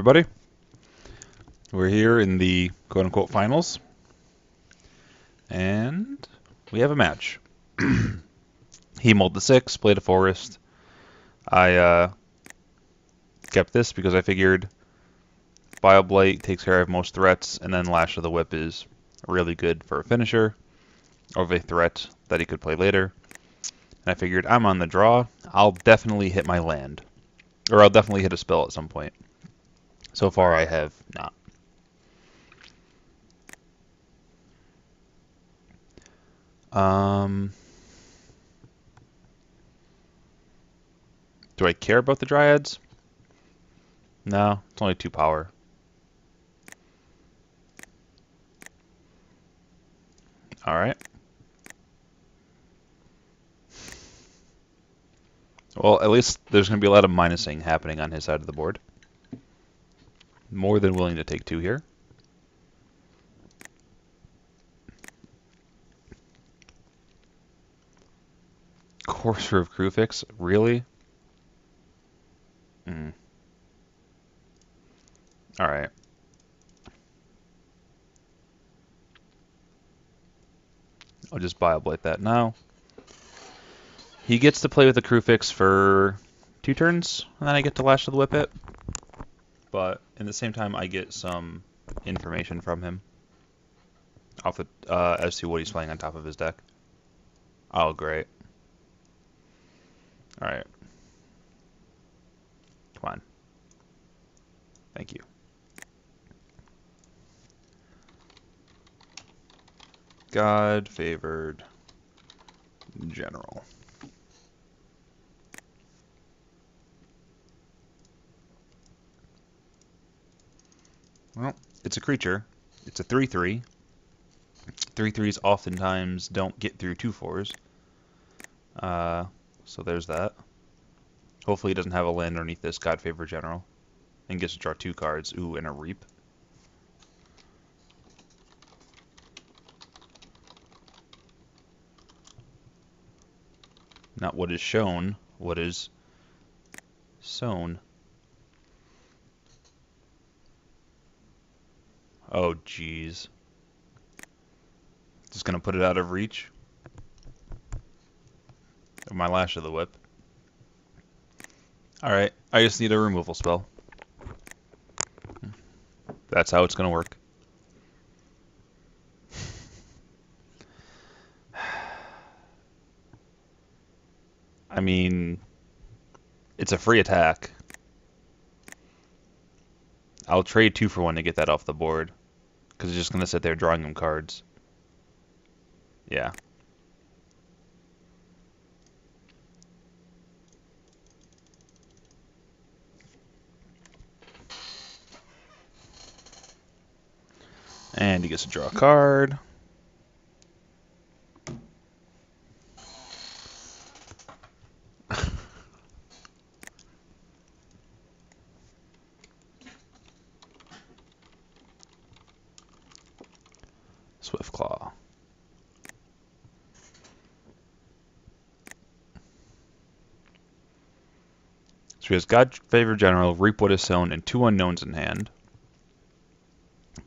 everybody. We're here in the quote-unquote finals, and we have a match. He mulled the 6, played a forest. I kept this because I figured Bioblight takes care of most threats, and then Lash of the Whip is really good for a finisher, of a threat that he could play later. And I figured I'm on the draw, I'll definitely hit my land. Or I'll definitely hit a spell at some point. So far I have not. Do I care about the Dryads? No, it's only 2 power. Alright. Well, at least there's going to be a lot of minusing happening on his side of the board. More than willing to take 2 here. Courser of Crewfix? Really? Alright. I'll just Bioblight that now. He gets to play with the Crewfix for 2 turns, and then I get to Lash of the Whip it. But in the same time, I get some information from him off the, as to what he's playing on top of his deck. Oh, great. Alright. Come on. Thank you. God-favored general. Well, it's a creature. It's a 3/3. 3/3s oftentimes don't get through 2/4s. So there's that. Hopefully he doesn't have a land underneath this God-favored general. And gets to draw 2 cards. Ooh, and a Reap. Not what is shown, what is sown. Oh, jeez. Just gonna put it out of reach. My Lash of the Whip. Alright, I just need a removal spell. That's how it's gonna work. I mean, it's a free attack. I'll trade 2 for 1 to get that off the board. Because it's just gonna sit there drawing him cards. Yeah. And he gets to draw a card. Swiftclaw. So he has God-favored general, Reap what is sown, and 2 unknowns in hand.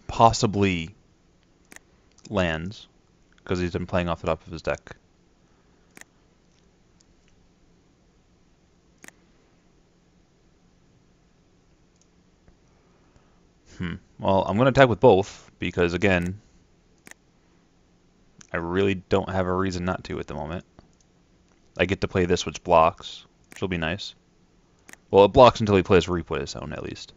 Possibly lands, because he's been playing off the top of his deck. Well, I'm going to attack with both, because again, I really don't have a reason not to at the moment. I get to play this, which blocks, which will be nice. Well, it blocks until he plays Reap what is sown, at least.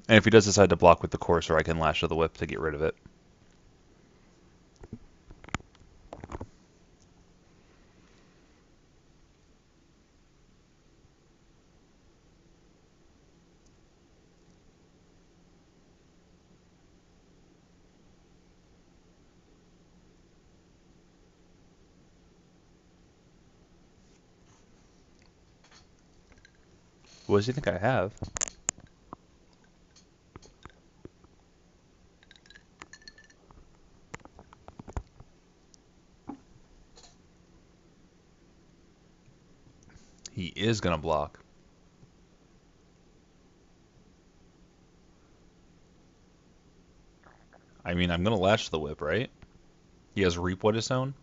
And if he does decide to block with the Courser, I can Lash of the Whip to get rid of it. What does he think I have? He is going to block. I mean, I'm gonna lash the whip, right? He has Reap what is sown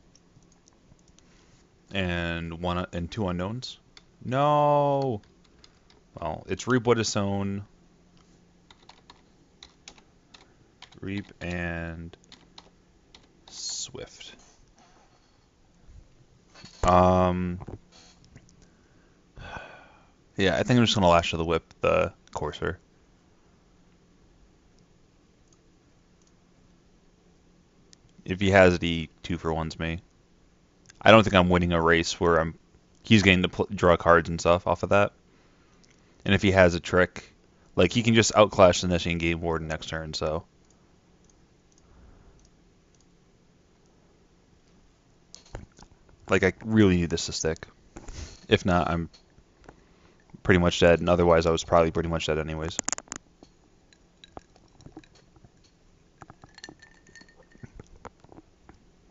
and one and two unknowns. No. Well, it's Reap what is sown, Reap and Swift. Yeah, I think I'm just gonna lash to the whip the Courser. If he has it, he 2-for-1s me. I don't think I'm winning a race where he's getting to draw cards and stuff off of that. And if he has a trick, like he can just outclash the Neshing Game Warden next turn, so. Like I really need this to stick. If not, I'm pretty much dead, and otherwise I was probably pretty much dead anyways.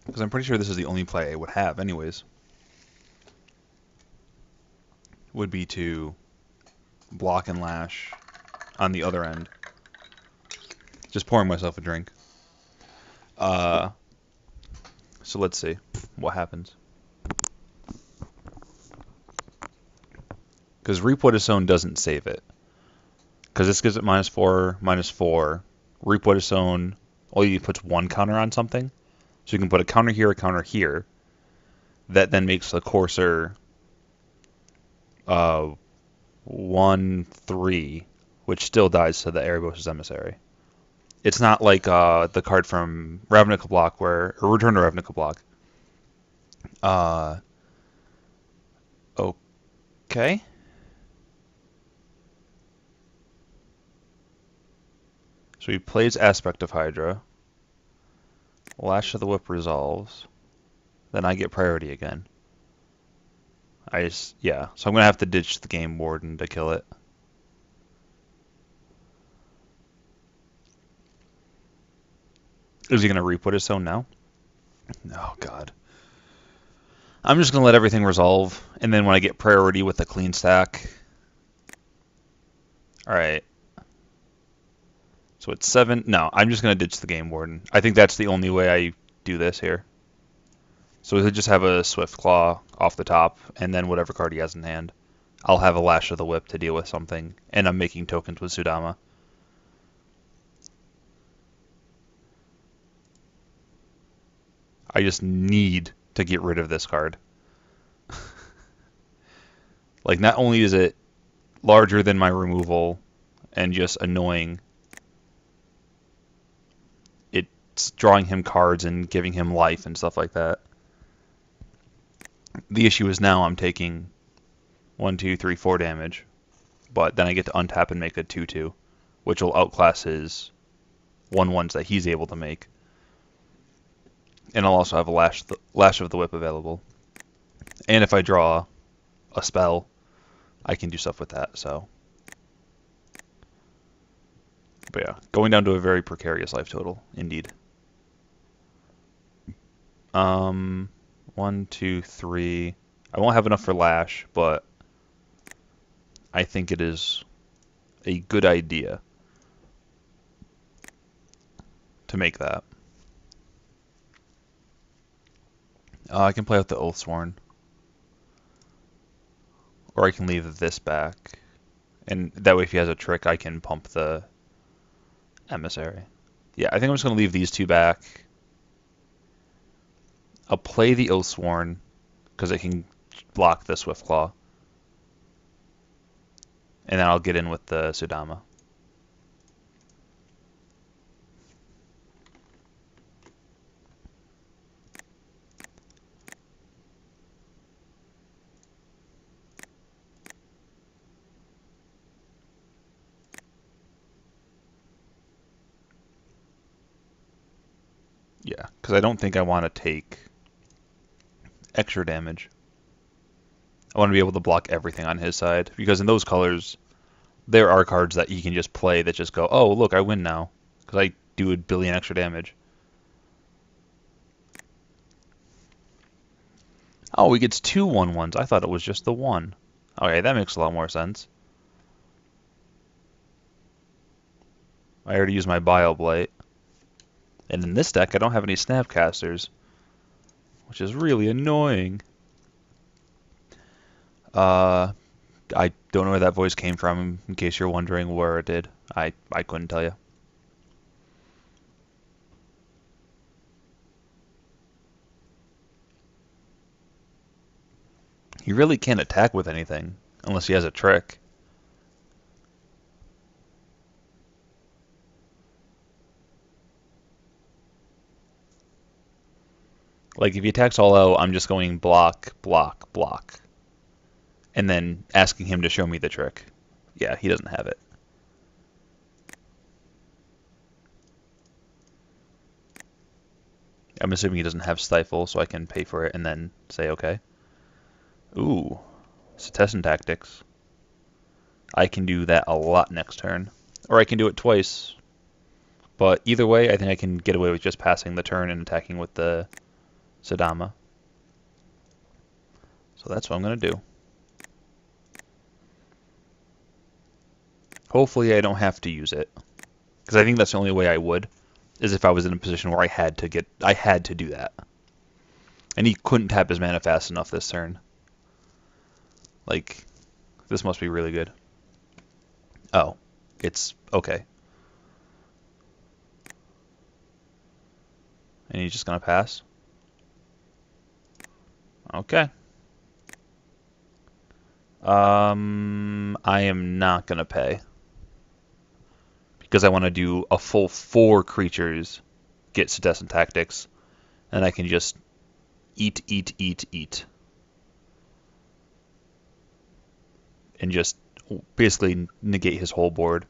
Because I'm pretty sure this is the only play I would have anyways. Would be to block and lash on the other end. Just pouring myself a drink. So let's see what happens. Because Reap What Is Sown doesn't save it. Because this gives it -4, -4. Reap What Is Sown, all you puts one counter on something. So you can put a counter here, a counter here. That then makes the Courser 1/3, which still dies to the Erebos' Emissary. It's not like the card from Ravnica Block, or Return to Ravnica Block. Okay. So he plays Aspect of Hydra. Lash of the Whip resolves. Then I get priority again. Yeah. So I'm going to have to ditch the Game Warden to kill it. Is he going to Reap What Is Sown now? Oh, God. I'm just going to let everything resolve. And then when I get priority with a clean stack. Alright. So it's 7. No, I'm just going to ditch the Game Warden. I think that's the only way I do this here. So he'll just have a Swift Claw off the top, and then whatever card he has in hand. I'll have a Lash of the Whip to deal with something, and I'm making tokens with Sudama. I just need to get rid of this card. Like, not only is it larger than my removal and just annoying, it's drawing him cards and giving him life and stuff like that. The issue is now I'm taking 1, 2, 3, 4 damage, but then I get to untap and make a 2/2, which will outclass his 1/1s that he's able to make. And I'll also have a Lash of the Whip available. And if I draw a spell, I can do stuff with that, so. But yeah, going down to a very precarious life total, indeed. 1, 2, 3. I won't have enough for Lash, but I think it is a good idea to make that. I can play with the Oathsworn. Or I can leave this back. And that way if he has a trick, I can pump the Emissary. Yeah, I think I'm just going to leave these two back. I'll play the Oathsworn, because it can block the Swiftclaw. And then I'll get in with the Sudama. Yeah, because I don't think I want to take extra damage. I want to be able to block everything on his side, because in those colors, there are cards that he can just play that just go, oh, look, I win now, because I do a billion extra damage. Oh, he gets 2 1/1s. I thought it was just the one. Okay, that makes a lot more sense. I already used my Bile Blight. And in this deck, I don't have any Snapcasters, which is really annoying. I don't know where that voice came from, in case you're wondering where it did. I couldn't tell you. He really can't attack with anything, unless he has a trick. Like, if he attacks all out, I'm just going block, block, block. And then asking him to show me the trick. Yeah, he doesn't have it. I'm assuming he doesn't have Stifle, so I can pay for it and then say okay. Ooh, Cetessan Tactics. I can do that a lot next turn. Or I can do it twice. But either way, I think I can get away with just passing the turn and attacking with the Sadama. So that's what I'm going to do. Hopefully I don't have to use it. Because I think that's the only way I would, is if I was in a position where I had to do that. And he couldn't tap his mana fast enough this turn. Like, this must be really good. Oh, it's okay. And he's just going to pass? Okay. I am not going to pay. Because I want to do a full 4 creatures, get Cetessan Tactics, and I can just eat, eat, eat, eat. And just basically negate his whole board.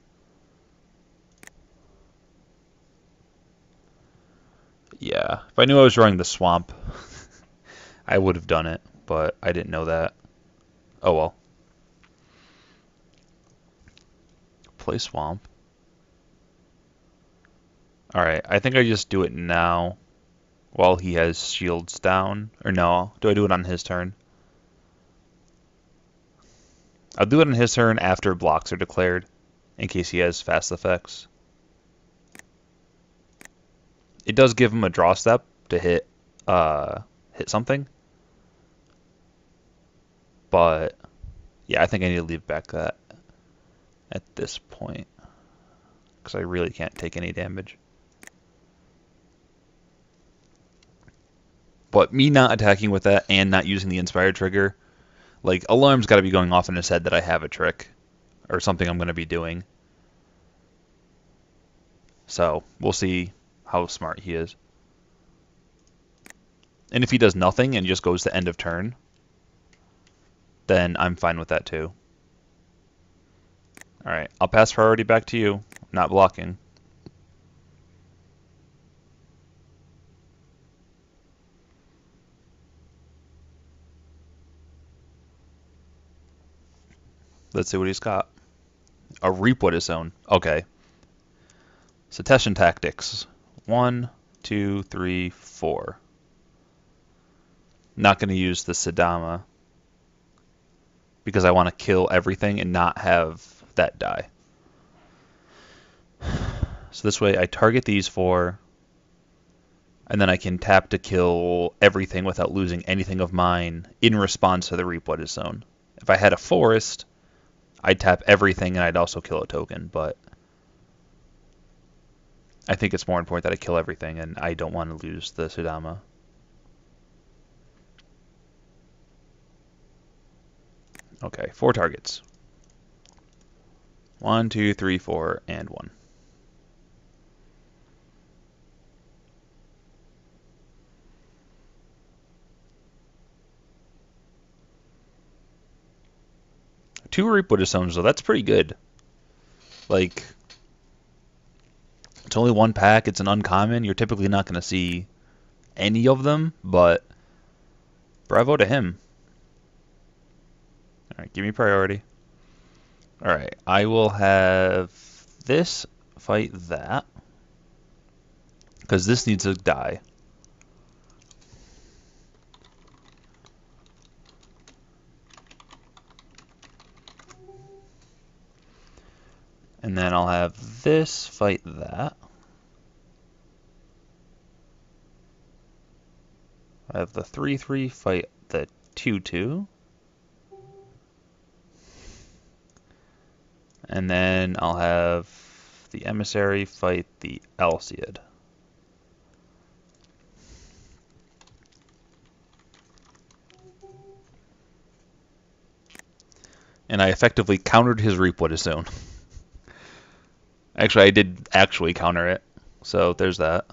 Yeah, if I knew I was drawing the swamp, I would have done it, but I didn't know that. Oh well. Play swamp. Alright, I think I just do it now while he has shields down. Or no, do I do it on his turn? I'll do it on his turn after blocks are declared, in case he has fast effects. It does give him a draw step to hit something. But yeah, I think I need to leave back that at this point. Because I really can't take any damage. But me not attacking with that and not using the Inspired trigger, like, alarm's got to be going off in his head that I have a trick or something I'm going to be doing. So we'll see how smart he is. And if he does nothing and just goes to end of turn, then I'm fine with that too. Alright, I'll pass priority back to you. I'm not blocking. Let's see what he's got. A Reap what is own. Okay. Cetessan Tactics. 1, 2, 3, 4. Not going to use the Sadama because I want to kill everything and not have that die. So this way I target these 4, and then I can tap to kill everything without losing anything of mine in response to the Reap what is sown. If I had a forest, I'd tap everything and I'd also kill a token, but I think it's more important that I kill everything and I don't want to lose the Sadama. Okay, 4 targets. 1, 2, 3, 4, and 1. Two Reap what is sown, so that's pretty good. Like, it's only 1 pack, it's an uncommon. You're typically not going to see any of them, but bravo to him. Alright, give me priority. Alright, I will have this fight that, because this needs to die. And then I'll have this fight that. I have the 3/3 fight the 2/2. And then I'll have the Emissary fight the Alcid. And I effectively countered his Reapwood as soon. Actually, I did actually counter it. So there's that.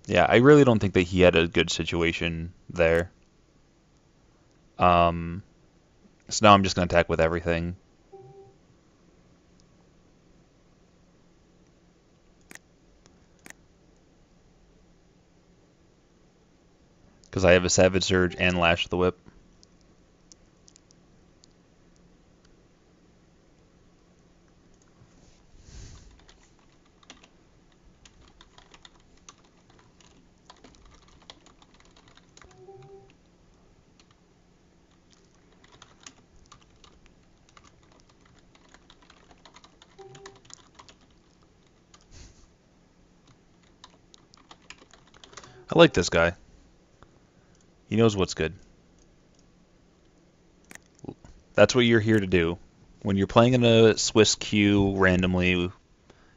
Yeah, I really don't think that he had a good situation there. So now I'm just going to attack with everything. Because I have a Savage Surge and Lash the Whip. I like this guy. He knows what's good. That's what you're here to do. When you're playing in a Swiss queue randomly,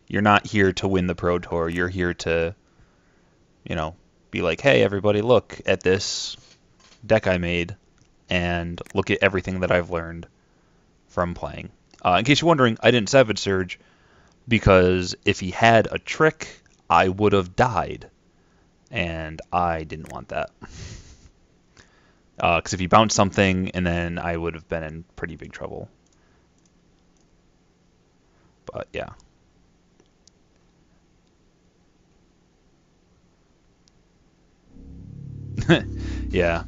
you're not here to win the Pro Tour. You're here to, be like, hey, everybody, look at this deck I made, and look at everything that I've learned from playing. In case you're wondering, I didn't Savage Surge because if he had a trick, I would have died, and I didn't want that. Because if he bounced something, and then I would have been in pretty big trouble. But yeah. Yeah.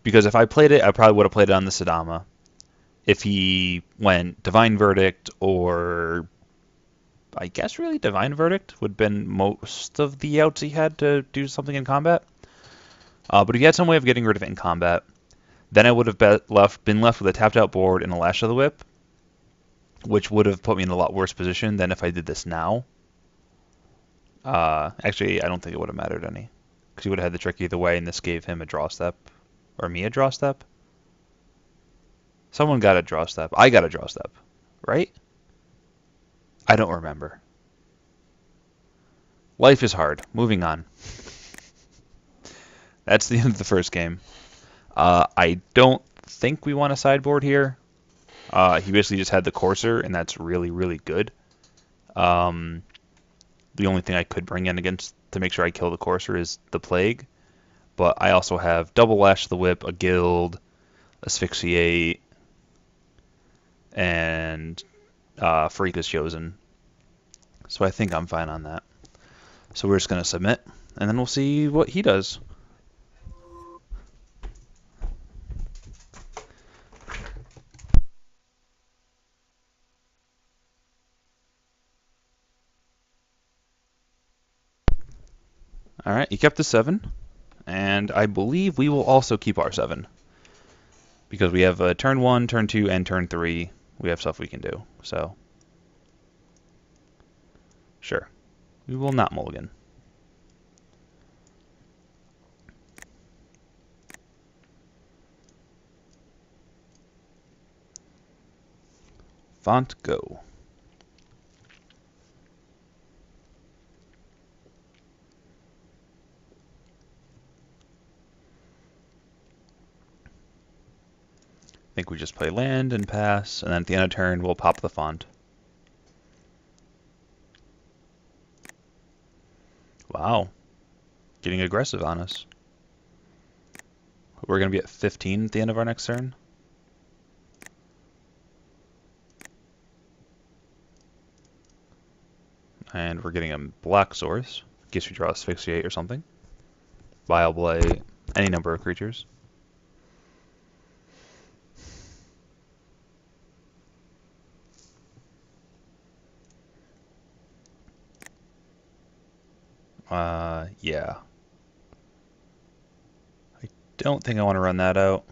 Because if I played it, I probably would have played it on the Sadama. If he went Divine Verdict, or I guess really Divine Verdict would have been most of the outs he had to do something in combat. But if he had some way of getting rid of it in combat, then I would have been left with a tapped out board and a Lash of the Whip, which would have put me in a lot worse position than if I did this now. Actually, I don't think it would have mattered any, because he would have had the trick either way, and this gave him a draw step, or me a draw step. Someone got a draw step. I got a draw step, right? I don't remember. Life is hard. Moving on. That's the end of the first game. I don't think we want a sideboard here. He basically just had the Courser, and that's really, really good. The only thing I could bring in against to make sure I kill the Courser is the Plague. But I also have double Lash the Whip, a Guild, Asphyxiate, and Freak is chosen. So I think I'm fine on that. So we're just going to submit, and then we'll see what he does. All right, he kept the 7, and I believe we will also keep our 7. Because we have turn 1, turn 2, and turn 3. We have stuff we can do, so sure. We will not mulligan. Font go. I think we just play land and pass, and then at the end of turn we'll pop the font. Wow. Getting aggressive on us. We're going to be at 15 at the end of our next turn. And we're getting a black source. In case we draw Asphyxiate or something. Vile Blight, any number of creatures. Yeah. I don't think I want to run that out.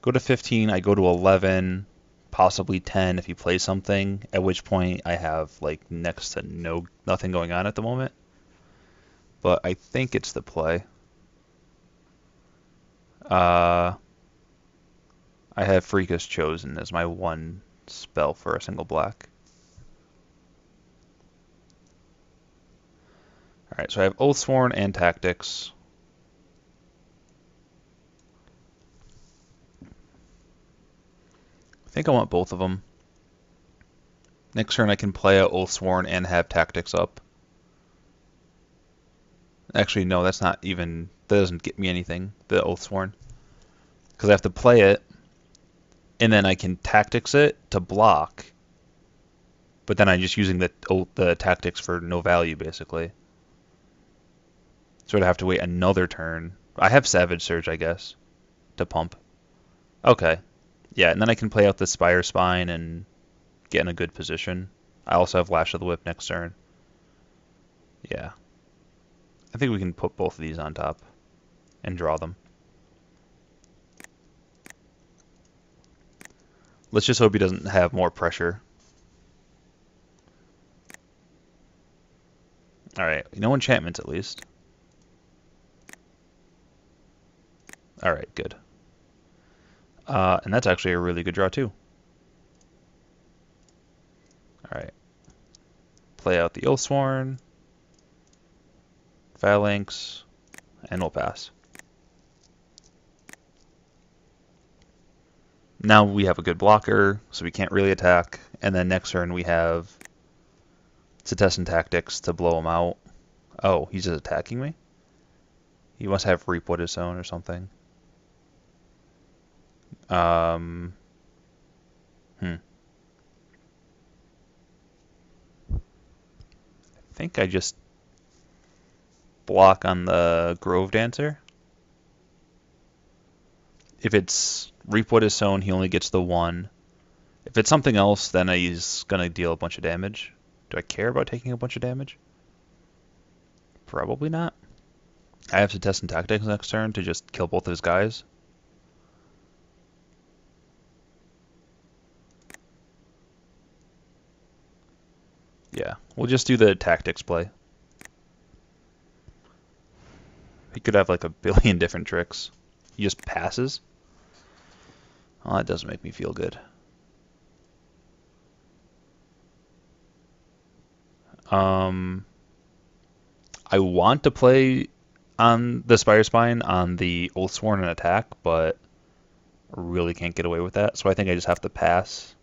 Go to 15, I go to 11, possibly 10 if he plays something, at which point I have like next to nothing going on at the moment. But I think it's the play. I have Freakus chosen as my one spell for a single black. Alright, so I have Oathsworn and Tactics. I think I want both of them. Next turn I can play out Oathsworn and have Tactics up. Actually, no, that's not even... That doesn't get me anything, the Oathsworn. Because I have to play it, and then I can Tactics it to block. But then I'm just using the Tactics for no value, basically. So I'd have to wait another turn. I have Savage Surge, I guess, to pump. Okay. Yeah, and then I can play out the Spire Spine and get in a good position. I also have Lash of the Whip next turn. Yeah. I think we can put both of these on top and draw them. Let's just hope he doesn't have more pressure. Alright, no enchantments at least. Alright, good. And that's actually a really good draw too. Alright. Play out the Oathsworn, Phalanx, and we'll pass. Now we have a good blocker, so we can't really attack. And then next turn we have Setessan Tactics to blow him out. Oh, he's just attacking me? He must have Reap What Is Sown or something. I think I just block on the Grove Dancer. If it's Reap What Is Sown, he only gets the 1. If it's something else, then he's going to deal a bunch of damage. Do I care about taking a bunch of damage? Probably not. I have to test some tactics next turn to just kill both of his guys. Yeah, we'll just do the tactics play. He could have like a billion different tricks. He just passes. Oh, that doesn't make me feel good. I want to play on the Spire Spine on the Oathsworn and attack, but I really can't get away with that, so I think I just have to pass.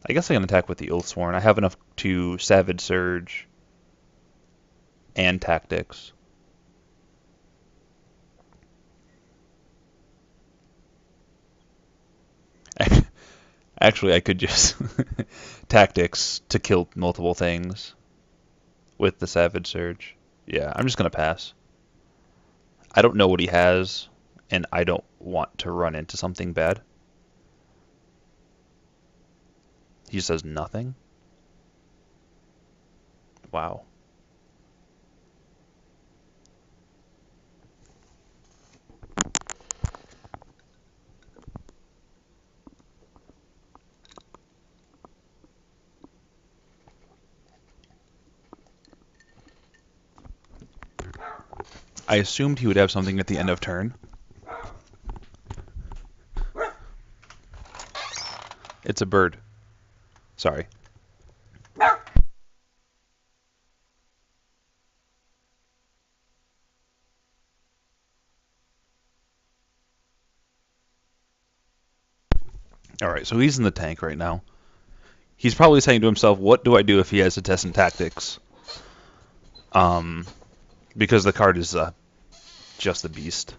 I guess I can attack with the Oathsworn. I have enough to Savage Surge and Tactics. Actually, I could just Tactics to kill multiple things with the Savage Surge. Yeah, I'm just going to pass. I don't know what he has, and I don't want to run into something bad. He says nothing? Wow. I assumed he would have something at the end of turn. It's a bird. Sorry. Alright, so he's in the tank right now. He's probably saying to himself, what do I do if he has Setessan Tactics? Because the card is just the beast.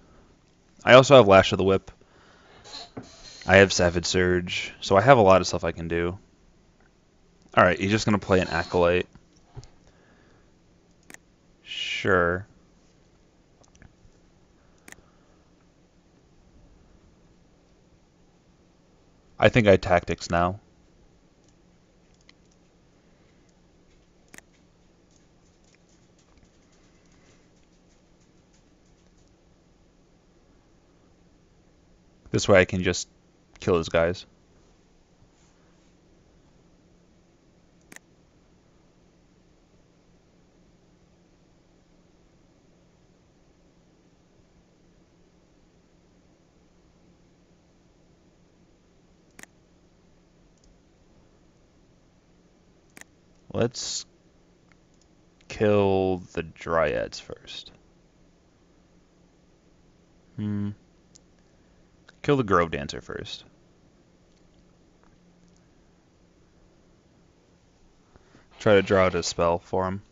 I also have Lash of the Whip. I have Savage Surge, so I have a lot of stuff I can do. Alright, he's just going to play an Acolyte. Sure. I think I Tactics now. This way I can just kill his guys. Let's kill the Dryads first. Kill the Grove Dancer first. Try to draw out a spell for him.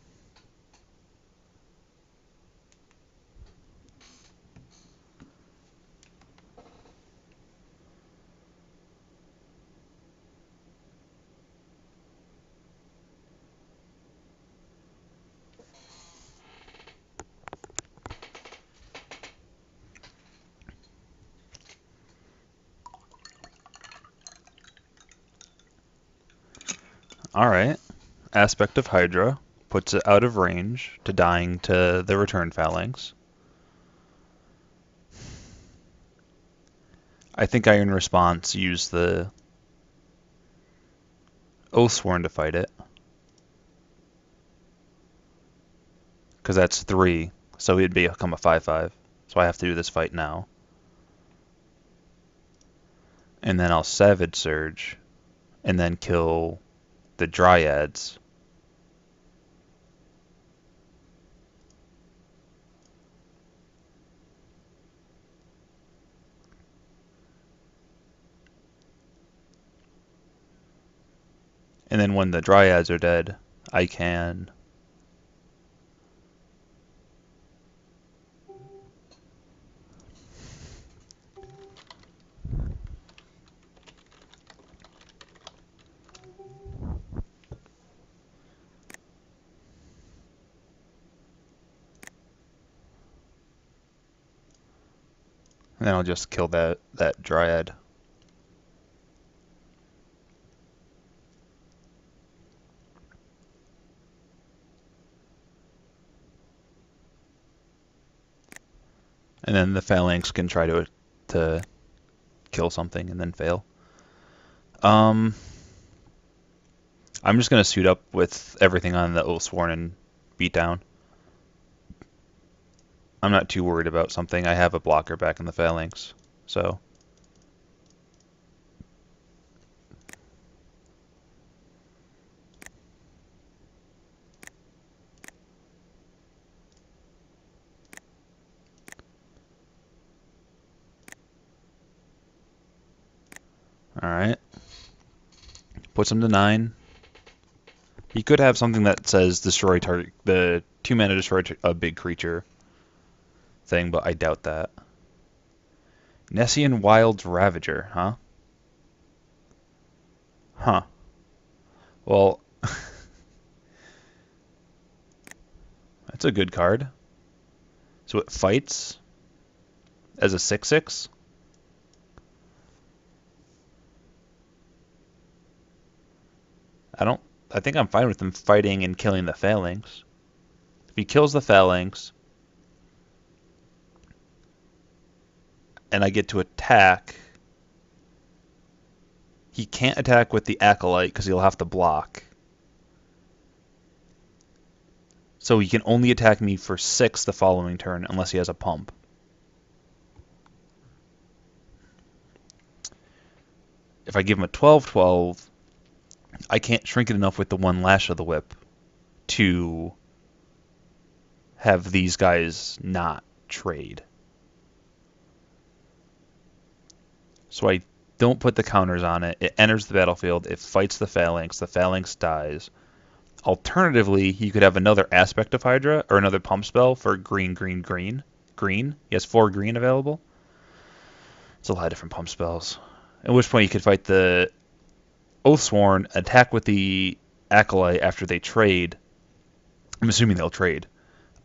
Alright. Aspect of Hydra puts it out of range to dying to the return phalanx. I think Iron Response used the Oathsworn to fight it. Because that's 3, so he'd become a 5/5. So I have to do this fight now. And then I'll Savage Surge, and then kill the Dryads. And then when the Dryads are dead, I can and then I'll just kill that Dryad. And then the Phalanx can try to kill something and then fail. I'm just gonna suit up with everything on the Oathsworn and beat down. I'm not too worried about something. I have a blocker back in the Phalanx, so. Alright. Puts him to 9. He could have something that says destroy target, the 2-mana destroy a big creature thing, but I doubt that. Nessian Wild's Ravager, huh? Huh. Well, that's a good card. So it fights as a 6/6. I think I'm fine with him fighting and killing the Phalanx. If he kills the Phalanx, and I get to attack, he can't attack with the Acolyte because he'll have to block. So he can only attack me for 6 the following turn unless he has a pump. If I give him a 12/12, I can't shrink it enough with the 1 Lash of the Whip to have these guys not trade. So I don't put the counters on it. It enters the battlefield. It fights the Phalanx. The Phalanx dies. Alternatively, he could have another Aspect of Hydra or another pump spell for green, green, green. Green. He has 4 green available. It's a lot of different pump spells. At which point he could fight the Oathsworn, attack with the Acolyte after they trade. I'm assuming they'll trade.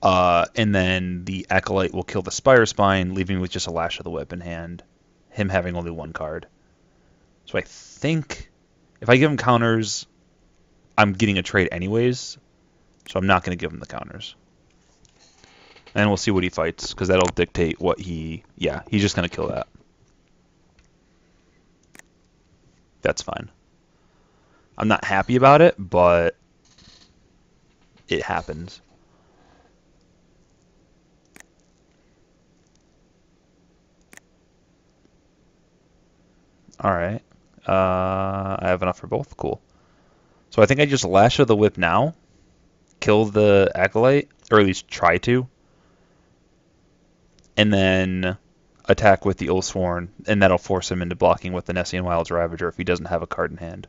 And then the Acolyte will kill the Spire Spine, leaving me with just a Lash of the Whip in hand. Him having only 1 card. So I think if I give him counters, I'm getting a trade anyways. So I'm not going to give him the counters. And we'll see what he fights, because that'll dictate what he... Yeah, he's just going to kill that. That's fine. I'm not happy about it, but it happens. All right. I have enough for both. Cool. So I think I just Lash of the Whip now, kill the Acolyte, or at least try to, and then attack with the Oathsworn, and that'll force him into blocking with the Nessian Wild's Ravager if he doesn't have a card in hand.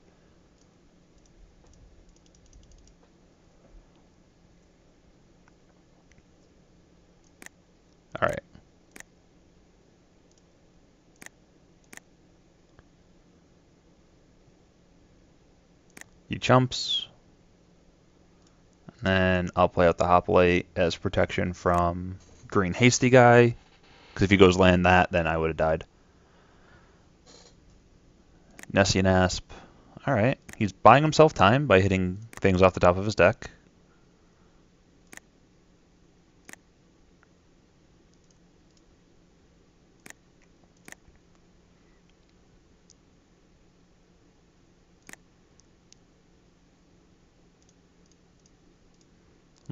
All right. He jumps, and then I'll play out the Hoplite as protection from Green Hasty Guy, because if he goes land that, then I would have died. Nessian Asp. All right. He's buying himself time by hitting things off the top of his deck.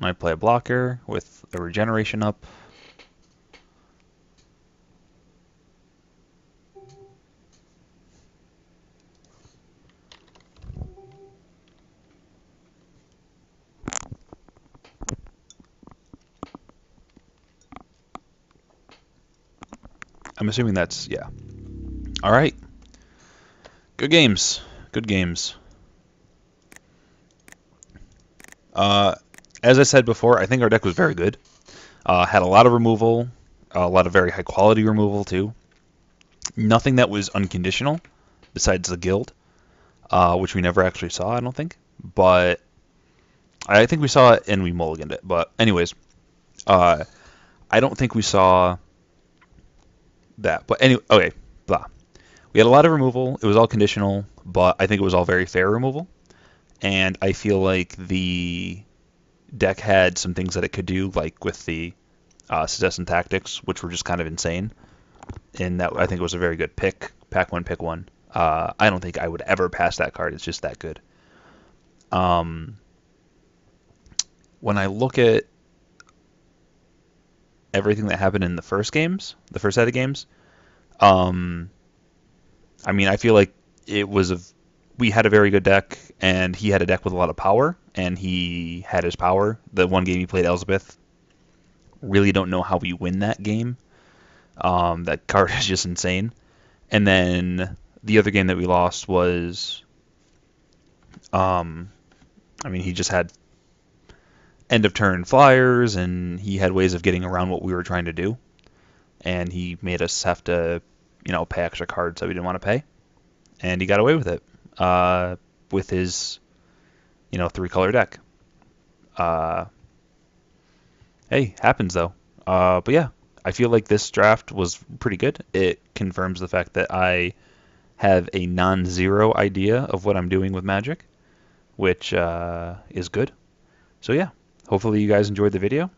Might play a blocker with a regeneration up. I'm assuming that's, yeah. All right. Good games. Good games. As I said before, I think our deck was very good. Had a lot of removal, a lot of very high quality removal too. Nothing that was unconditional, besides the guild, which we never actually saw, I don't think. But I think we saw it and we mulliganed it. But anyways, I don't think we saw that. But anyway, okay, blah. We had a lot of removal. It was all conditional, but I think it was all very fair removal. And I feel like the deck had some things that it could do, like with the Success Tactics, which were just kind of insane. And that I think was a very good pick. Pack one, pick one. I don't think I would ever pass that card. It's just that good. When I look at everything that happened in the first set of games, I mean, I feel like we had a very good deck, and he had a deck with a lot of power, and he had his power. The one game he played Elspeth, really don't know how we win that game. That card is just insane. And then the other game that we lost was, I mean, he just had end of turn flyers, and he had ways of getting around what we were trying to do. And he made us have to, pay extra cards that we didn't want to pay. And he got away with it with his, 3-color deck. Hey, happens though. But yeah, I feel like this draft was pretty good. It confirms the fact that I have a non-zero idea of what I'm doing with Magic, which is good. So yeah, hopefully you guys enjoyed the video.